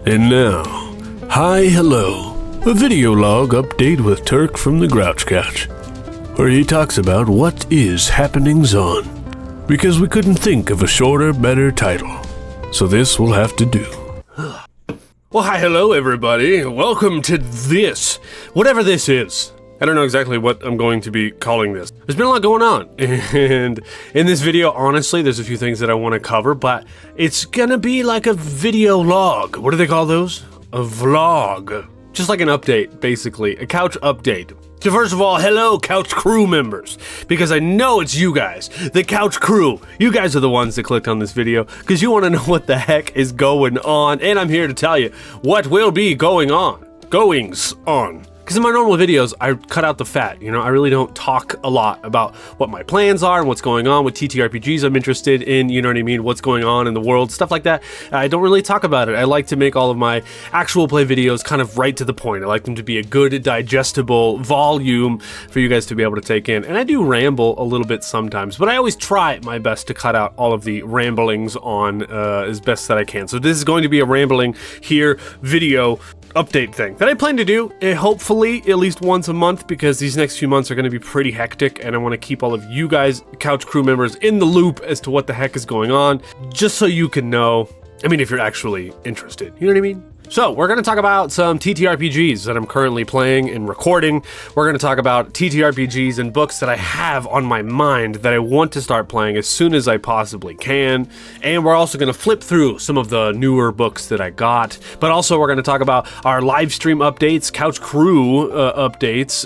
And now, hi hello, a video log update with Turk from the Grouch Couch, where he talks about what is happenings on, because we couldn't think of a shorter, better title, so this will have to do. Well, hi hello everybody, welcome to this, whatever this is. I don't know exactly what I'm going to be calling this. There's been a lot going on, and in this video, honestly, there's a few things that I want to cover, but it's gonna be like a video log. What do they call those? A vlog. Just like an update, basically. A couch update. So first of all, hello, couch crew members, because I know it's you guys, the couch crew. You guys are the ones that clicked on this video, because you want to know what the heck is going on, and I'm here to tell you what will be going on. Goings on. Because in my normal videos, I cut out the fat, I really don't talk a lot about what my plans are and what's going on with TTRPGs I'm interested in, what's going on in the world, stuff like that. I don't really talk about it. I like to make all of my actual play videos kind of right to the point. I like them to be a good, digestible volume for you guys to be able to take in. And I do ramble a little bit sometimes, but I always try my best to cut out all of the ramblings on as best that I can. So this is going to be a rambling here video update thing that I plan to do hopefully at least once a month, because these next few months are going to be pretty hectic and I want to keep all of you guys, couch crew members, in the loop as to what the heck is going on, just so you can know. If you're actually interested, you know what I mean? So, we're going to talk about some TTRPGs that I'm currently playing and recording. We're going to talk about TTRPGs and books that I have on my mind that I want to start playing as soon as I possibly can. And we're also going to flip through some of the newer books that I got. But also, we're going to talk about our live stream updates, couch crew updates,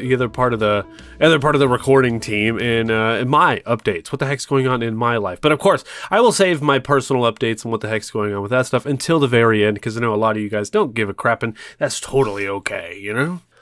either part of the recording team, and my updates. What the heck's going on in my life? But of course, I will save my personal updates and what the heck's going on with that stuff until the very end, because I know a lot of you guys don't give a crap, and that's totally okay,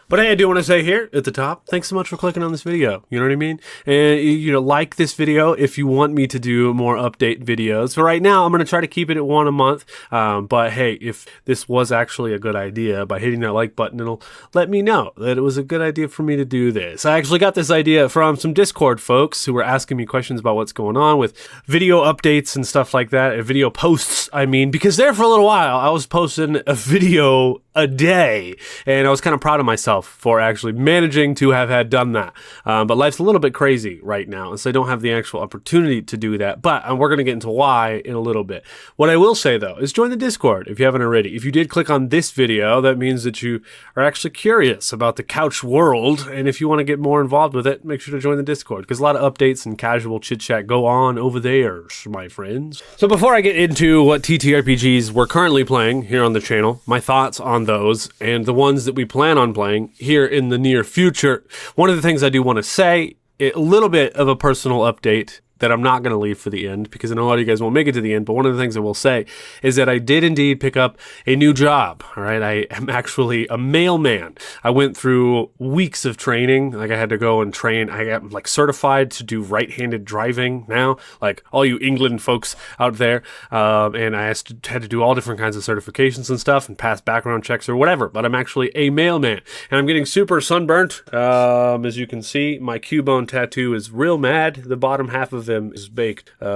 But hey, I do want to say here at the top, thanks so much for clicking on this video, you know what I mean? And, like this video if you want me to do more update videos. For right now, I'm going to try to keep it at one a month, but hey, if this was actually a good idea, by hitting that like button, it'll let me know that it was a good idea for me to do this. I actually got this idea from some Discord folks who were asking me questions about what's going on with video updates and stuff like that, and video posts, because there for a little while, I was posting a video a day, and I was kind of proud of myself for actually managing to have had done that. But life's a little bit crazy right now, and so I don't have the actual opportunity to do that. But we're going to get into why in a little bit. What I will say, though, is join the Discord if you haven't already. If you did click on this video, that means that you are actually curious about the couch world, and if you want to get more involved with it, make sure to join the Discord, because a lot of updates and casual chit-chat go on over there, my friends. So before I get into what TTRPGs we're currently playing here on the channel, my thoughts on those, and the ones that we plan on playing here in the near future, one of the things I do want to say, a little bit of a personal update that I'm not going to leave for the end, because I know a lot of you guys won't make it to the end, but one of the things I will say is that I did indeed pick up a new job, all right? I am actually a mailman. I went through weeks of training. I had to go and train. I got certified to do right-handed driving now, like all you England folks out there, and I had to do all different kinds of certifications and stuff and pass background checks or whatever, but I'm actually a mailman, and I'm getting super sunburnt. As you can see, my Cubone tattoo is real mad. The bottom half of them is baked. We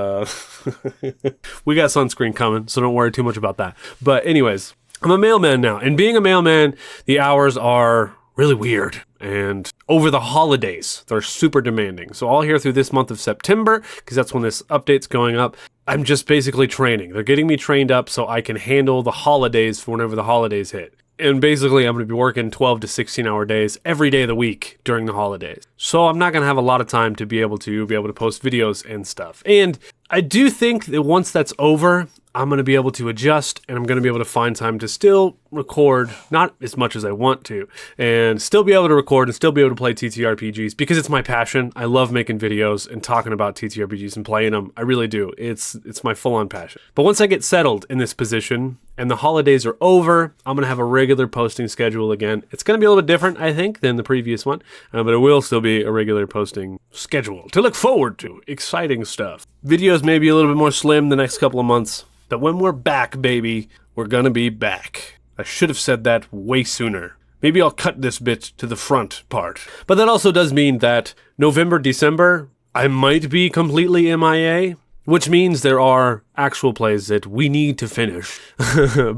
got sunscreen coming, so don't worry too much about that. But anyways, I'm a mailman now, and being a mailman, the hours are really weird, and over the holidays they're super demanding. So all here through this month of September, because that's when this update's going up, I'm just basically training. They're getting me trained up so I can handle the holidays for whenever the holidays hit. And basically, I'm going to be working 12 to 16-hour days every day of the week during the holidays. So I'm not going to have a lot of time to be able to post videos and stuff. And I do think that once that's over, I'm going to be able to adjust, and I'm going to be able to find time to still record, not as much as I want to, and still be able to record and still be able to play TTRPGs, because it's my passion. I love making videos and talking about TTRPGs and playing them. I really do. It's my full-on passion. But once I get settled in this position and the holidays are over, I'm going to have a regular posting schedule again. It's going to be a little bit different, I think, than the previous one, but it will still be a regular posting schedule to look forward to. Exciting stuff. Videos may be a little bit more slim the next couple of months, but when we're back, baby, we're gonna be back. I should have said that way sooner. Maybe I'll cut this bit to the front part. But that also does mean that November, December, I might be completely MIA, which means there are actual plays that we need to finish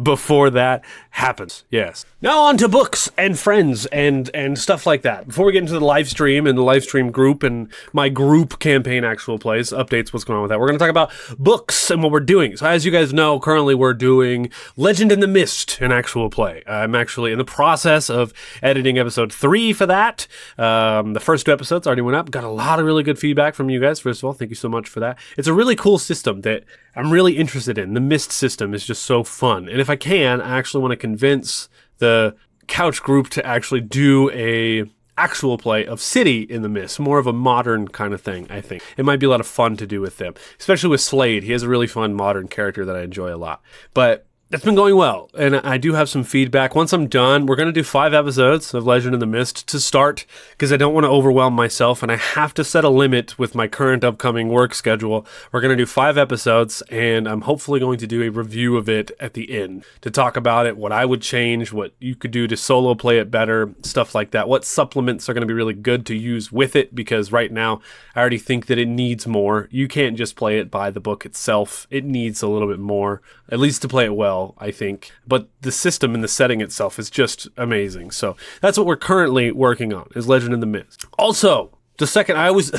before that happens. Yes. Now on to books and friends and stuff like that. Before we get into the live stream and the live stream group and my group campaign actual plays, updates, what's going on with that, we're going to talk about books and what we're doing. So as you guys know, currently we're doing Legend in the Mist, an actual play. I'm actually in the process of editing episode 3 for that. The first 2 episodes already went up. Got a lot of really good feedback from you guys. First of all, thank you so much for that. It's a really cool system that I'm really interested in. The Mist system is just so fun. And if I can, I actually want to convince the couch group to actually do a actual play of City in the Mist, more of a modern kind of thing, I think. It might be a lot of fun to do with them, especially with Slade. He has a really fun modern character that I enjoy a lot. But it's been going well, and I do have some feedback. Once I'm done, we're going to do 5 episodes of Legend in the Mist to start, because I don't want to overwhelm myself, and I have to set a limit with my current upcoming work schedule. We're going to do 5 episodes, and I'm hopefully going to do a review of it at the end to talk about it, what I would change, what you could do to solo play it better, stuff like that. What supplements are going to be really good to use with it, because right now I already think that it needs more. You can't just play it by the book itself. It needs a little bit more, at least to play it well, I think. But the system and the setting itself is just amazing. So that's what we're currently working on, is Legend in the Mist. Also, the second I was,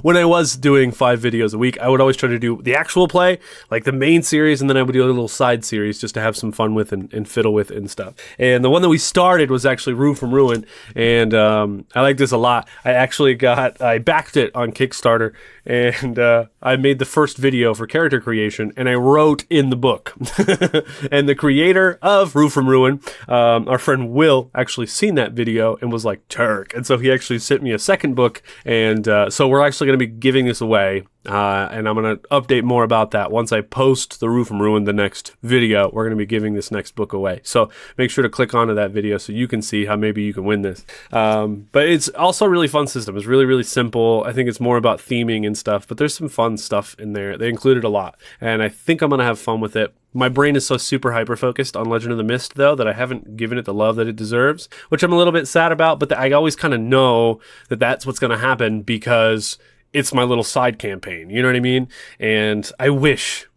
when I was doing 5 videos a week, I would always try to do the actual play, like the main series, and then I would do a little side series just to have some fun with and fiddle with and stuff. And the one that we started was actually Rue from Ruin, and I like this a lot. I backed it on Kickstarter, and I made the first video for character creation, and I wrote in the book. And the creator of Rue from Ruin, our friend Will, actually seen that video and was like, Turk. And so he actually sent me a second book. And so we're actually going to be giving this away, and I'm going to update more about that once I post the Rue from Ruin, the next video. We're going to be giving this next book away. So make sure to click onto that video so you can see how maybe you can win this. But it's also a really fun system. It's really, really simple. I think it's more about theming and stuff, but there's some fun stuff in there. They included a lot, and I think I'm going to have fun with it. My brain is so super hyper-focused on Legend of the Mist, though, that I haven't given it the love that it deserves, which I'm a little bit sad about, but I always kind of know that that's what's going to happen because it's my little side campaign, you know what I mean? And I wish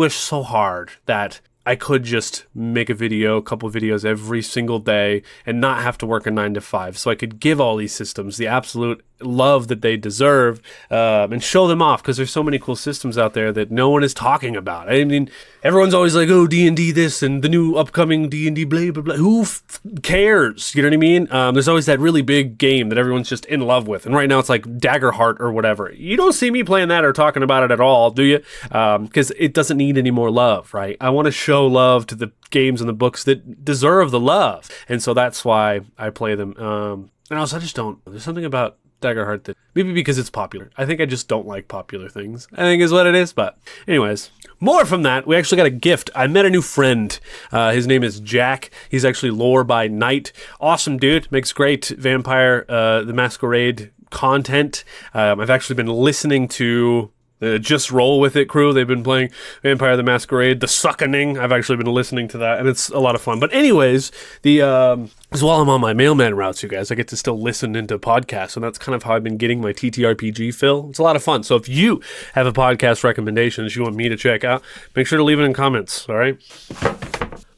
so hard that I could just make a couple videos every single day and not have to work a 9 to 5, so I could give all these systems the absolute love that they deserve, and show them off, because there's so many cool systems out there that no one is talking about. I mean, everyone's always like, oh, D&D this and the new upcoming D&D blah, blah, blah. Who cares? You know what I mean? There's always that really big game that everyone's just in love with, and right now it's like Daggerheart or whatever. You don't see me playing that or talking about it at all, do you? Because it doesn't need any more love, right? I want to show love to the games and the books that deserve the love, and so that's why I play them. And also, I just don't. There's something about Daggerheart that, maybe because it's popular. I think I just don't like popular things, I think is what it is. But anyways, more from that. We actually got a gift. I met a new friend. His name is Jack. He's actually Lore by Night. Awesome dude. Makes great Vampire the Masquerade content. I've actually been listening to Just Roll With It crew. They've been playing Vampire the Masquerade, The Suckening. I've actually been listening to that, and it's a lot of fun. But anyways, as while I'm on my mailman routes, you guys, I get to still listen into podcasts, and that's kind of how I've been getting my TTRPG fill. It's a lot of fun. So if you have a podcast recommendation that you want me to check out, make sure to leave it in comments, all right?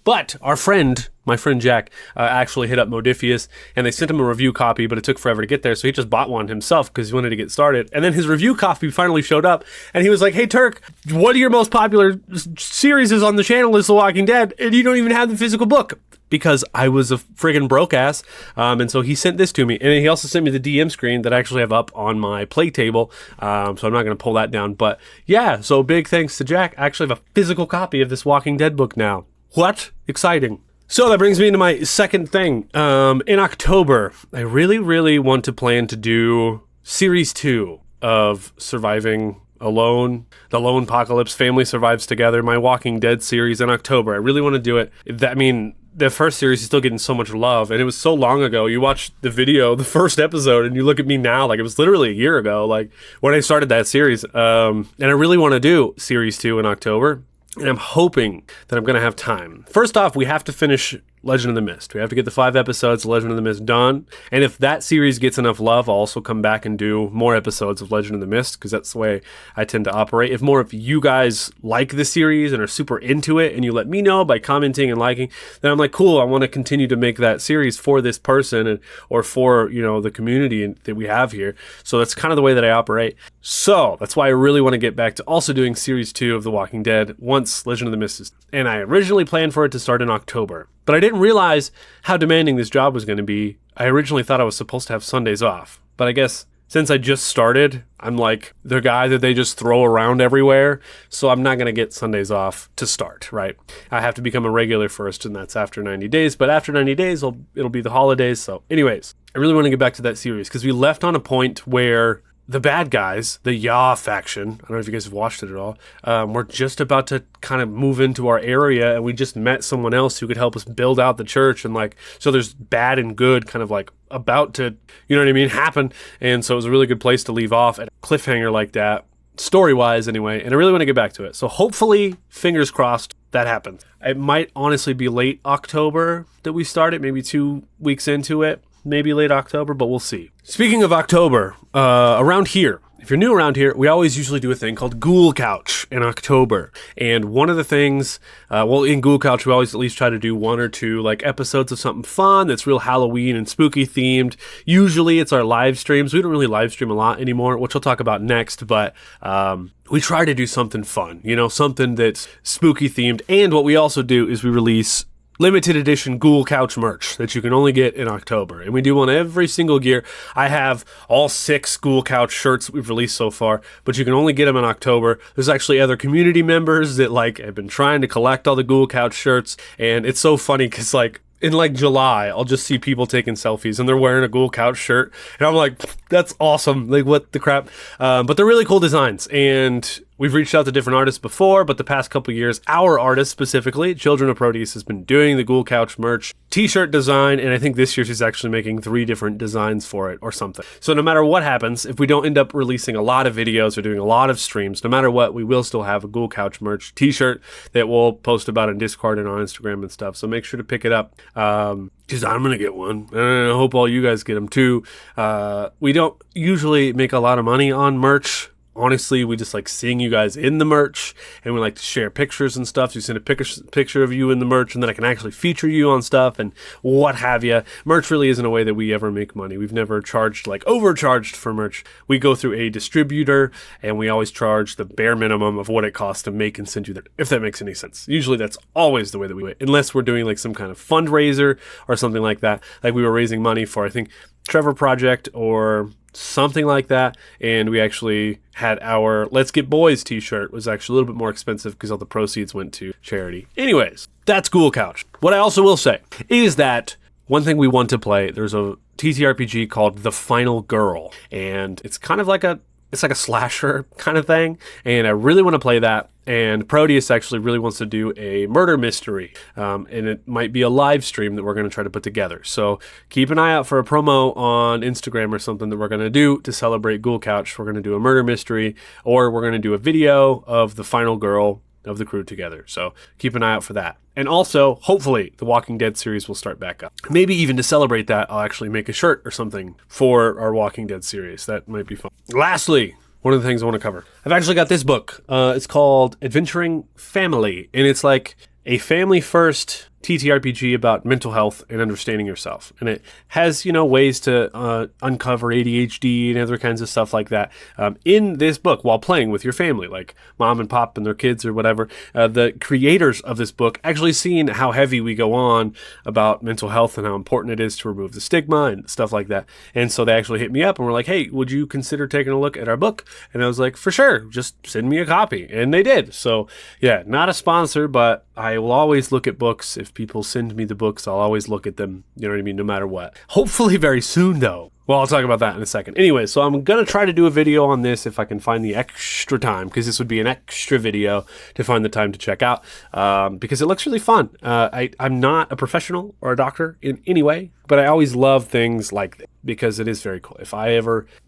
But my friend Jack, actually hit up Modifius, and they sent him a review copy, but it took forever to get there, so he just bought one himself because he wanted to get started. And then his review copy finally showed up, and he was like, hey, Turk, one of your most popular series is on the channel is The Walking Dead, and you don't even have the physical book. Because I was a friggin' broke ass, and so he sent this to me, and he also sent me the DM screen that I actually have up on my play table, so I'm not going to pull that down, but yeah, so big thanks to Jack. I actually have a physical copy of this Walking Dead book now. What? Exciting. So that brings me into my second thing. In October, I really, really want to plan to do Series 2 of Surviving Alone, The Lone Apocalypse, Family Survives Together, my Walking Dead series in October. I really want to do it. The first series is still getting so much love, and it was so long ago. You watch the video, the first episode, and you look at me now, like it was literally a year ago, like when I started that series. And I really want to do Series 2 in October, and I'm hoping that I'm going to have time. First off, we have to finish Legend of the Mist. We have to get the 5 episodes of Legend of the Mist done. And if that series gets enough love, I'll also come back and do more episodes of Legend of the Mist, because that's the way I tend to operate. If more of you guys like the series and are super into it, and you let me know by commenting and liking, then I'm like, cool, I want to continue to make that series for this person or for, the community that we have here. So that's kind of the way that I operate. So that's why I really want to get back to also doing series 2 of The Walking Dead once Legend of the Mist is. And I originally planned for it to start in October, but I didn't realize how demanding this job was going to be. I originally thought I was supposed to have Sundays off, but I guess since I just started, I'm like the guy that they just throw around everywhere. So I'm not going to get Sundays off to start, right? I have to become a regular first, and that's after 90 days. But after 90 days, it'll be the holidays. So anyways, I really want to get back to that series because we left on a point where the bad guys, the Yah faction, I don't know if you guys have watched it at all, we're just about to kind of move into our area, and we just met someone else who could help us build out the church, and so there's bad and good kind of about to, happen, and so it was a really good place to leave off at a cliffhanger like that, story-wise anyway, and I really want to get back to it. So hopefully, fingers crossed, that happens. It might honestly be late October that we start it, maybe 2 weeks into it. Maybe late October, but we'll see. Speaking of October, around here, if you're new around here, we always usually do a thing called Ghoul Couch in October. And one of the things, in Ghoul Couch, we always at least try to do 1 or 2 episodes of something fun that's real Halloween and spooky themed. Usually it's our live streams. We don't really live stream a lot anymore, which I'll talk about next, but we try to do something fun, something that's spooky themed. And what we also do is we release limited edition Ghoul Couch merch that you can only get in October. And we do one every single year. I have all 6 Ghoul Couch shirts that we've released so far, but you can only get them in October. There's actually other community members that have been trying to collect all the Ghoul Couch shirts. And it's so funny because in July, I'll just see people taking selfies and they're wearing a Ghoul Couch shirt. And I'm like, that's awesome. What the crap? But they're really cool designs. And we've reached out to different artists before, but the past couple years, our artist specifically, Children of Proteus, has been doing the Ghoul Couch merch t-shirt design, and I think this year she's actually making 3 different designs for it or something. So no matter what happens, if we don't end up releasing a lot of videos or doing a lot of streams, no matter what, we will still have a Ghoul Couch merch t-shirt that we'll post about in Discord and on Instagram and stuff, so make sure to pick it up. Because I'm going to get one, and I hope all you guys get them too. We don't usually make a lot of money on merch. Honestly, we just like seeing you guys in the merch, and we like to share pictures and stuff. So you send a picture of you in the merch, and then I can actually feature you on stuff and what have you. Merch really isn't a way that we ever make money. We've never charged overcharged for merch. We go through a distributor, and we always charge the bare minimum of what it costs to make and send you there, if that makes any sense. Usually that's always the way that we do it, unless we're doing some kind of fundraiser or something like that. Like we were raising money for, I think, Trevor Project or something like that, and we actually had our Let's Get Boys t-shirt was actually a little bit more expensive because all the proceeds went to charity. Anyways, that's Ghoul Couch. What I also will say is that one thing we want to play, there's a TTRPG called The Final Girl, and it's kind of like a slasher kind of thing, and I really want to play that. And Proteus actually really wants to do a murder mystery, and it might be a live stream that we're going to try to put together. So keep an eye out for a promo on Instagram or something that we're going to do to celebrate Ghoul Couch. We're going to do a murder mystery, or we're going to do a video of the final girl of the crew together. So keep an eye out for that. And also, hopefully, the Walking Dead series will start back up. Maybe even to celebrate that, I'll actually make a shirt or something for our Walking Dead series. That might be fun. Lastly, one of the things I want to cover. I've actually got this book. It's called Adventuring Family, and it's like a family-first TTRPG about mental health and understanding yourself. And it has, ways to uncover ADHD and other kinds of stuff like that in this book while playing with your family, like mom and pop and their kids or whatever. The creators of this book actually seen how heavy we go on about mental health and how important it is to remove the stigma and stuff like that. And so they actually hit me up and were like, hey, would you consider taking a look at our book? And I was like, for sure, just send me a copy. And they did. So yeah, not a sponsor, but I will always look at books. If people send me the books, I'll always look at them, you know what I mean, no matter what. Hopefully very soon, though, Well, I'll talk about that in a second. Anyway, so I'm going to try to do a video on this if I can find the extra time, because this would be an extra video to find the time to check out, because it looks really fun. I'm not a professional or a doctor in any way, but I always love things like this because it is very cool.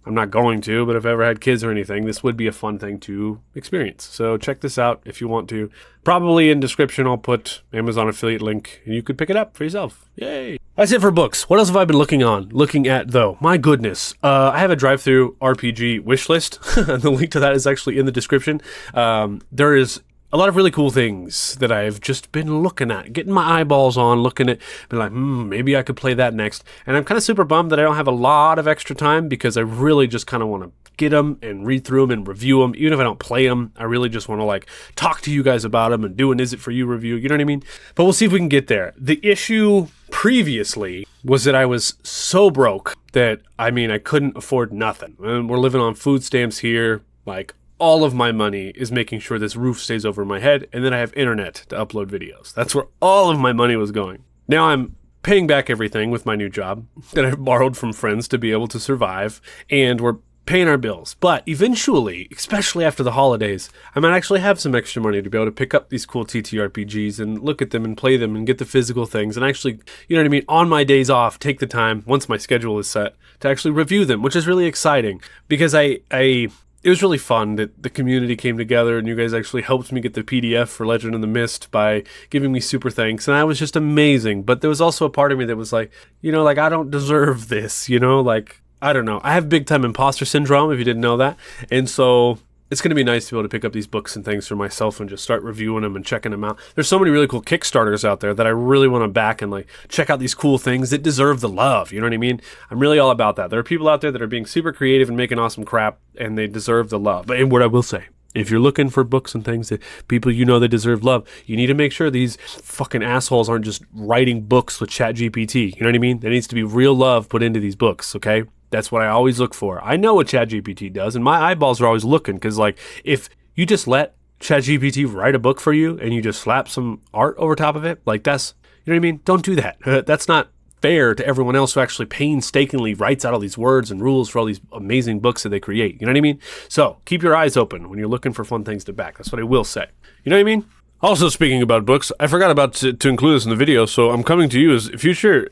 I'm not going to, but if I ever had kids or anything, this would be a fun thing to experience. So check this out if you want to. Probably in description, I'll put Amazon affiliate link and you could pick it up for yourself. Yay. That's it for books. What else have I been looking at though? My goodness. I have a drive-through RPG wish list. The link to that is actually in the description. There is a lot of really cool things that I've just been looking at, getting my eyeballs on, looking at, been like, maybe I could play that next. And I'm kind of super bummed that I don't have a lot of extra time because I really just kind of want to get them and read through them and review them. Even if I don't play them, I really just want to like talk to you guys about them and do an Is It For You review. You know what I mean? But we'll see if we can get there. The issue previously was that I was so broke that, I couldn't afford nothing. And we're living on food stamps here, like all of my money is making sure this roof stays over my head, and then I have internet to upload videos. That's where all of my money was going. Now I'm paying back everything with my new job that I've borrowed from friends to be able to survive, and we're paying our bills. But eventually, especially after the holidays, I might actually have some extra money to be able to pick up these cool TTRPGs and look at them and play them and get the physical things and actually, you know what I mean, on my days off, take the time, once my schedule is set, to actually review them, which is really exciting because it was really fun that the community came together and you guys actually helped me get the PDF for Legend of the Mist by giving me super thanks. And that was just amazing. But there was also a part of me that was like, I don't deserve this, I don't know. I have big time imposter syndrome, if you didn't know that. And so it's going to be nice to be able to pick up these books and things for myself and just start reviewing them and checking them out. There's so many really cool Kickstarters out there that I really want to back and like check out these cool things that deserve the love. You know what I mean? I'm really all about that. There are people out there that are being super creative and making awesome crap, and they deserve the love. And what I will say, if you're looking for books and things that people that deserve love, you need to make sure these fucking assholes aren't just writing books with ChatGPT. You know what I mean? There needs to be real love put into these books, okay? That's what I always look for. I know what ChatGPT does, and my eyeballs are always looking because, like, if you just let ChatGPT write a book for you and you just slap some art over top of it, like that's, you know what I mean? Don't do that. That's not fair to everyone else who actually painstakingly writes out all these words and rules for all these amazing books that they create. You know what I mean? So keep your eyes open when you're looking for fun things to back. That's what I will say. You know what I mean? Also, speaking about books, I forgot about to include this in the video, so I'm coming to you as future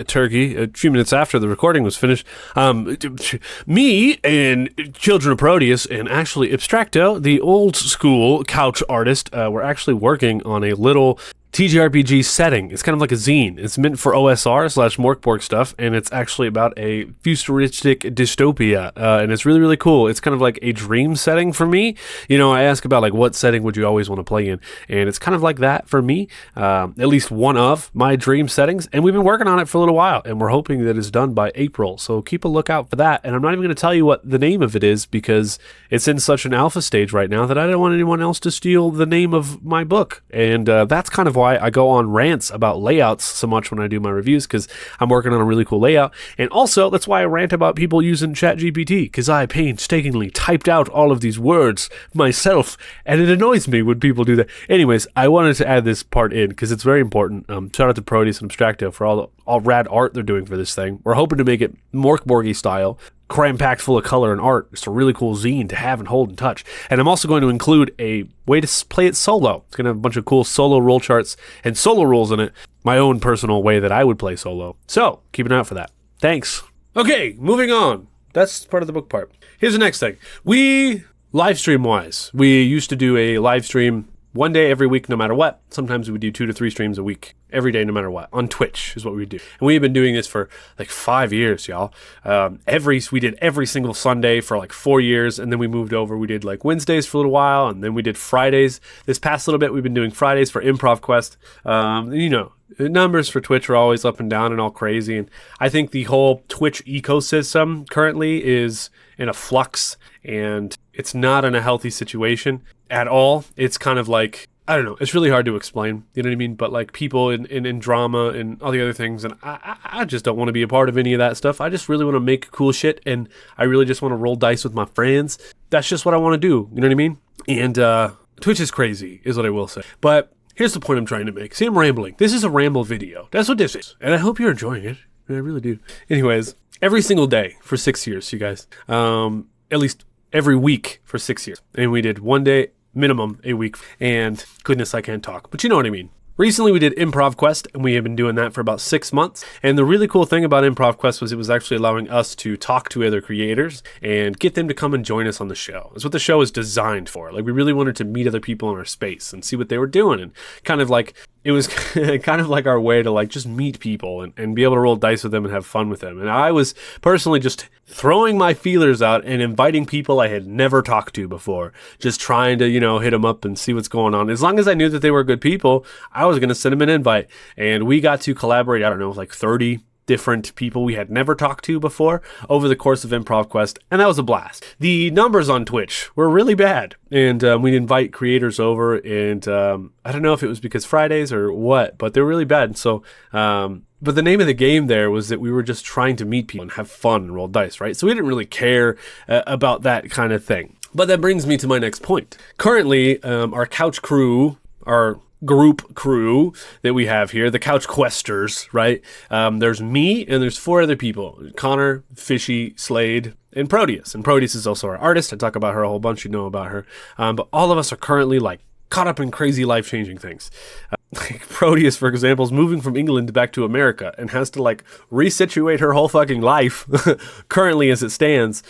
Turkey a few minutes after the recording was finished. Me and Children of Proteus and actually Abstracto, the old school couch artist, were actually working on a little TTRPG setting. It's kind of like a zine. It's meant for OSR/Morkborg stuff, and it's actually about a futuristic dystopia, and it's really, really cool. It's kind of like a dream setting for me. I ask about like what setting would you always want to play in, and it's kind of like that for me, at least one of my dream settings, and we've been working on it for a little while, and we're hoping that it's done by April, so keep a lookout for that. And I'm not even going to tell you what the name of it is because it's in such an alpha stage right now that I don't want anyone else to steal the name of my book, and that's kind of why I go on rants about layouts so much when I do my reviews, because I'm working on a really cool layout. And also, that's why I rant about people using ChatGPT, because I painstakingly typed out all of these words myself, and it annoys me when people do that. Anyways, I wanted to add this part in because it's very important. Shout out to Proteus and Abstracto for all rad art they're doing for this thing. We're hoping to make it Morkborgy style, cram-packed full of color and art. It's a really cool zine to have and hold and touch. And I'm also going to include a way to play it solo. It's going to have a bunch of cool solo roll charts and solo rules in it. My own personal way that I would play solo. So, keep an eye out for that. Thanks. Okay, moving on. That's part of the book part. Here's the next thing. Live stream-wise, we used to do a live stream one day every week, no matter what. Sometimes we would do 2 to 3 streams a week, every day, no matter what. On Twitch is what we would do. And we've been doing this for like 5 years, y'all. We did every single Sunday for like 4 years, and then we moved over. We did like Wednesdays for a little while, and then we did Fridays. This past little bit, we've been doing Fridays for Improv Quest. Numbers for Twitch are always up and down and all crazy. And I think the whole Twitch ecosystem currently is in a flux, and it's not in a healthy situation at all. It's kind of like, I don't know, it's really hard to explain, you know what I mean? But like people in drama and all the other things, and I just don't want to be a part of any of that stuff. I just really want to make cool shit, and I really just want to roll dice with my friends. That's just what I want to do, you know what I mean? And Twitch is crazy, is what I will say. But here's the point I'm trying to make. See, I'm rambling. This is a ramble video. That's what this is. And I hope you're enjoying it. I really do. Anyways, every single day for 6 years, you guys. At least every week for 6 years. And we did one day minimum a week. And goodness, I can't talk, but you know what I mean. Recently, we did Improv Quest, and we have been doing that for about 6 months. And the really cool thing about Improv Quest was it was actually allowing us to talk to other creators and get them to come and join us on the show. That's what the show is designed for. Like, we really wanted to meet other people in our space and see what they were doing. And kind of like, it was kind of like our way to like just meet people and be able to roll dice with them and have fun with them. And I was personally just throwing my feelers out and inviting people I had never talked to before, just trying to, hit them up and see what's going on. As long as I knew that they were good people, I was going to send them an invite. And we got to collaborate, I don't know, like 30 different people we had never talked to before over the course of Improv Quest, and that was a blast. The numbers on Twitch were really bad, and we'd invite creators over, and I don't know if it was because Fridays or what, but they were really bad. And so, but the name of the game there was that we were just trying to meet people and have fun and roll dice, right? So we didn't really care about that kind of thing. But that brings me to my next point. Currently, our couch crew, our group crew that we have here, the Couch Questers, right? There's me and there's 4 other people: Connor, Fishy, Slade, and Proteus. And Proteus is also our artist. I talk about her a whole bunch. You know about her. But all of us are currently like caught up in crazy life-changing things. Like Proteus, for example, is moving from England back to America and has to like resituate her whole fucking life currently as it stands.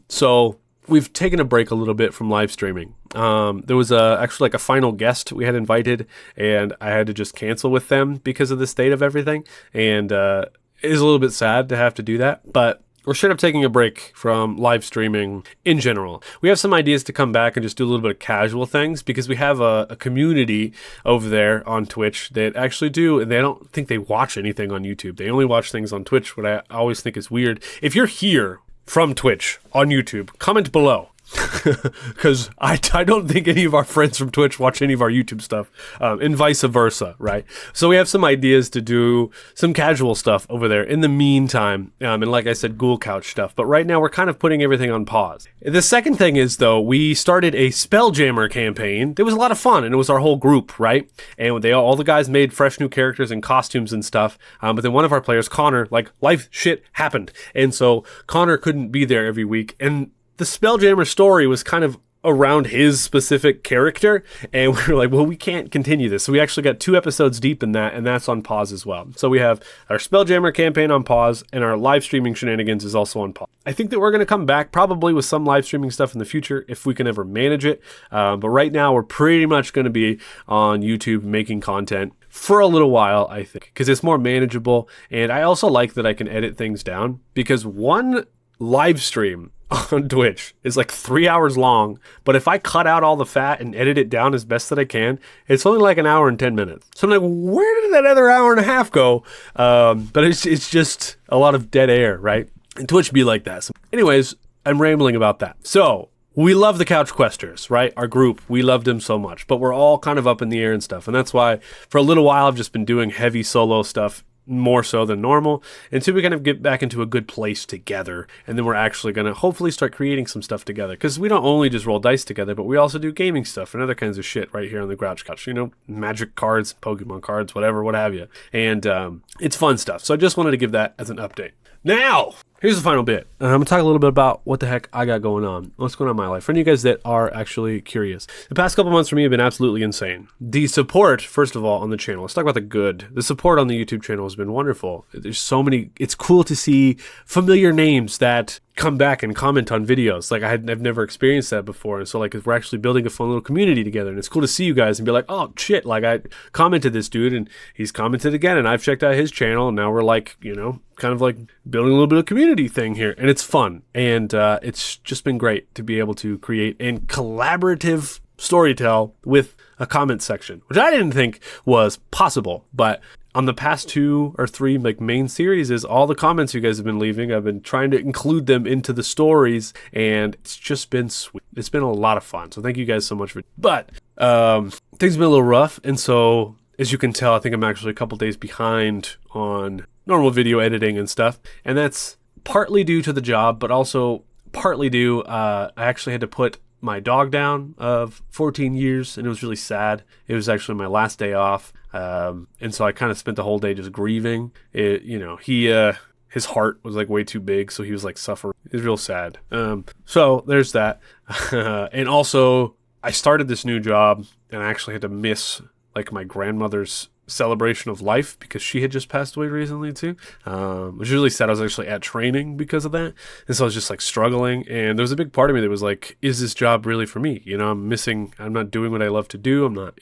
So we've taken a break a little bit from live streaming. There was actually like a final guest we had invited, and I had to just cancel with them because of the state of everything. And it is a little bit sad to have to do that, but we're straight up taking a break from live streaming in general. We have some ideas to come back and just do a little bit of casual things, because we have a community over there on Twitch that actually do, and they don't think they watch anything on YouTube. They only watch things on Twitch, what I always think is weird. If you're here from Twitch on YouTube, comment below. Because I don't think any of our friends from Twitch watch any of our YouTube stuff, and vice versa, right? So we have some ideas to do some casual stuff over there in the meantime, and like I said, Ghoul Couch stuff. But right now we're kind of putting everything on pause. The second thing is, though, we started a Spelljammer campaign. It was a lot of fun, and it was our whole group, right? And all the guys made fresh new characters and costumes and stuff. But then one of our players, Connor, like life shit happened, and so Connor couldn't be there every week. And the Spelljammer story was kind of around his specific character, and we were like, well, we can't continue this. So we actually got 2 episodes deep in that, and that's on pause as well. So we have our Spelljammer campaign on pause, and our live streaming shenanigans is also on pause. I think that we're going to come back probably with some live streaming stuff in the future if we can ever manage it. But right now we're pretty much going to be on YouTube making content for a little while, I think, because it's more manageable. And I also like that I can edit things down, because one live stream on Twitch is like 3 hours long, but if I cut out all the fat and edit it down as best that I can, it's only like an hour and 10 minutes. So I'm like, where did that other hour and a half go? But it's just a lot of dead air, right? And Twitch be like that. So anyways, I'm rambling about that. So we love the Couch Questers, right? Our group, we loved them so much, but we're all kind of up in the air and stuff. And that's why for a little while I've just been doing heavy solo stuff, more so than normal, until we kind of get back into a good place together. And then we're actually going to hopefully start creating some stuff together, because we don't only just roll dice together, but we also do gaming stuff and other kinds of shit right here on the Grouch Couch, magic cards, Pokemon cards, whatever, what have you. And it's fun stuff. So I just wanted to give that as an update. Now, here's the final bit. I'm going to talk a little bit about what the heck I got going on. What's going on in my life. For any of you guys that are actually curious. The past couple months for me have been absolutely insane. The support, first of all, on the channel. Let's talk about the good. The support on the YouTube channel has been wonderful. There's so many. It's cool to see familiar names that come back and comment on videos. Like I've never experienced that before. And so like we're actually building a fun little community together. And it's cool to see you guys and be like, oh shit, like I commented this dude and he's commented again and I've checked out his channel and now we're like, kind of like building a little bit of community thing here. And it's fun. And it's just been great to be able to create a collaborative storytell with a comment section, which I didn't think was possible, but on the past 2 or 3 like main series is all the comments you guys have been leaving. I've been trying to include them into the stories, and it's just been sweet. It's been a lot of fun. So thank you guys so much for. But things have been a little rough, and so as you can tell, I think I'm actually a couple days behind on normal video editing and stuff, and that's partly due to the job, but also partly due. I actually had to put my dog down of 14 years, and it was really sad. It was actually my last day off. And so I kind of spent the whole day just grieving. His heart was like way too big, so he was like suffering. It was real sad. So there's that. And also, I started this new job, and I actually had to miss like my grandmother's celebration of life because she had just passed away recently too, which is really sad. I was actually at training because of that, and so I was just like struggling, and there was a big part of me that was like, is this job really for me? I'm not doing what I love to do. I'm not,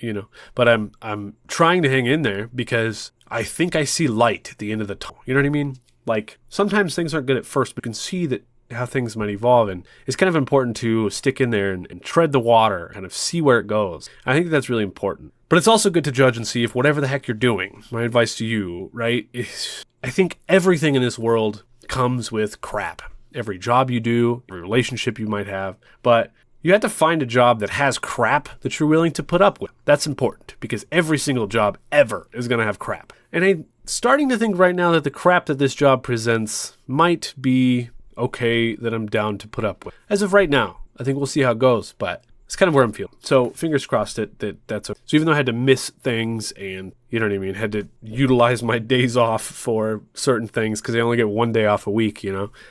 but I'm trying to hang in there because I think I see light at the end of the tunnel. You know what I mean? Like, sometimes things aren't good at first, but you can see that how things might evolve, and it's kind of important to stick in there and tread the water, kind of see where it goes. I think that's really important. But it's also good to judge and see if whatever the heck you're doing, my advice to you, right, is I think everything in this world comes with crap. Every job you do, every relationship you might have, but you have to find a job that has crap that you're willing to put up with. That's important because every single job ever is going to have crap. And I'm starting to think right now that the crap that this job presents might be okay that I'm down to put up with. As of right now, I think we'll see how it goes, but it's kind of where I'm feeling. So fingers crossed that's okay. So even though I had to miss things and, you know what I mean, had to utilize my days off for certain things because I only get one day off a week,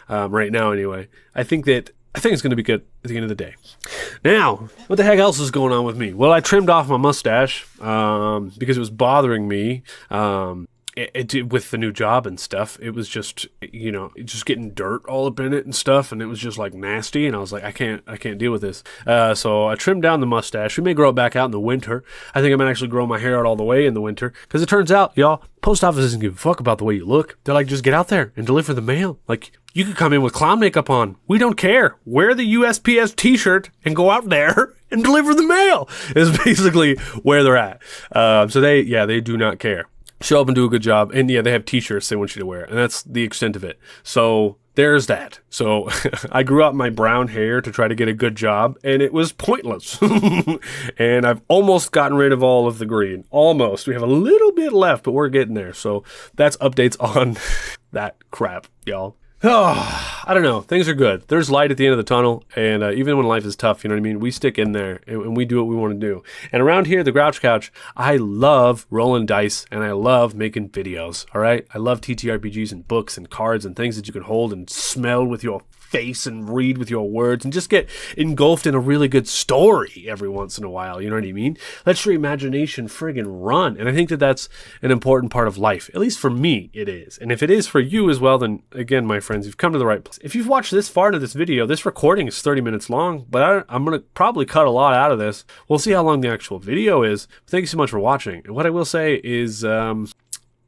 right now anyway, I think it's going to be good at the end of the day. Now, what the heck else is going on with me? Well, I trimmed off my mustache because it was bothering me. With the new job and stuff, it was just, just getting dirt all up in it and stuff, and it was just like nasty, and I was like, I can't deal with this. So I trimmed down the mustache. We may grow it back out in the winter. I think I might actually grow my hair out all the way in the winter, because it turns out, y'all, post office doesn't give a fuck about the way you look. They're like, just get out there and deliver the mail. Like, you could come in with clown makeup on. We don't care. Wear the USPS t-shirt and go out there and deliver the mail is basically where they're at. So they do not care. Show up and do a good job. And yeah, they have t-shirts they want you to wear. And that's the extent of it. So there's that. So I grew out my brown hair to try to get a good job, and it was pointless. And I've almost gotten rid of all of the green. Almost. We have a little bit left, but we're getting there. So that's updates on that crap, y'all. Oh, I don't know. Things are good. There's light at the end of the tunnel, and even when life is tough, you know what I mean? We stick in there, and we do what we want to do. And around here, the Grouch Couch, I love rolling dice, and I love making videos, all right? I love TTRPGs and books and cards and things that you can hold and smell with your face and read with your words and just get engulfed in a really good story every once in a while, you know what I mean? Let your imagination friggin' run. And I think that that's an important part of life. At least for me, it is. And if it is for you as well, then again, my friends, you've come to the right place. If you've watched this far into this video, this recording is 30 minutes long, but I'm going to probably cut a lot out of this. We'll see how long the actual video is. Thank you so much for watching. And what I will say is,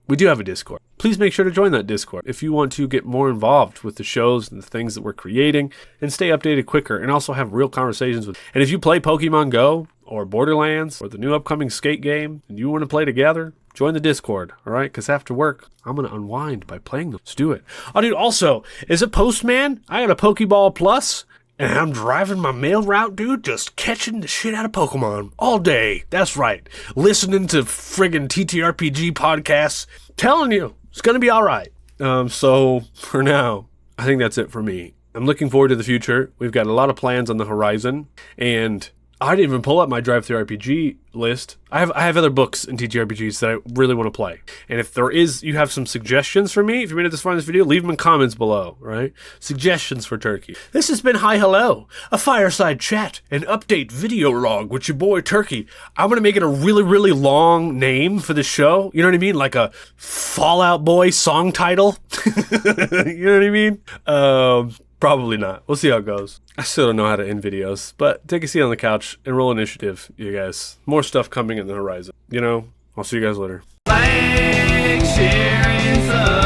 we do have a Discord. Please make sure to join that Discord if you want to get more involved with the shows and the things that we're creating and stay updated quicker and also have real conversations with. And if you play Pokemon Go or Borderlands or the new upcoming Skate game and you want to play together, join the Discord, all right? Because after work, I'm going to unwind by playing them. Let's do it. Oh, dude, also, as a postman, I got a Pokeball Plus. And I'm driving my mail route, dude, just catching the shit out of Pokemon all day. That's right. Listening to friggin' TTRPG podcasts. Telling you, it's going to be all right. So for now, I think that's it for me. I'm looking forward to the future. We've got a lot of plans on the horizon. And I didn't even pull up my Drive-Thru RPG list. I have other books in TTRPGs that I really want to play. And if you have some suggestions for me, if you made it this far in this video, leave them in comments below, right? Suggestions for Turkey. This has been Hi Hello, a fireside chat, an update video log with your boy Turkey. I'm going to make it a really, really long name for the show. You know what I mean? Like a Fall Out Boy song title. You know what I mean? Probably not. We'll see how it goes. I still don't know how to end videos, but take a seat on the couch and roll initiative, you guys. More stuff coming in the horizon. I'll see you guys later. Like, share, and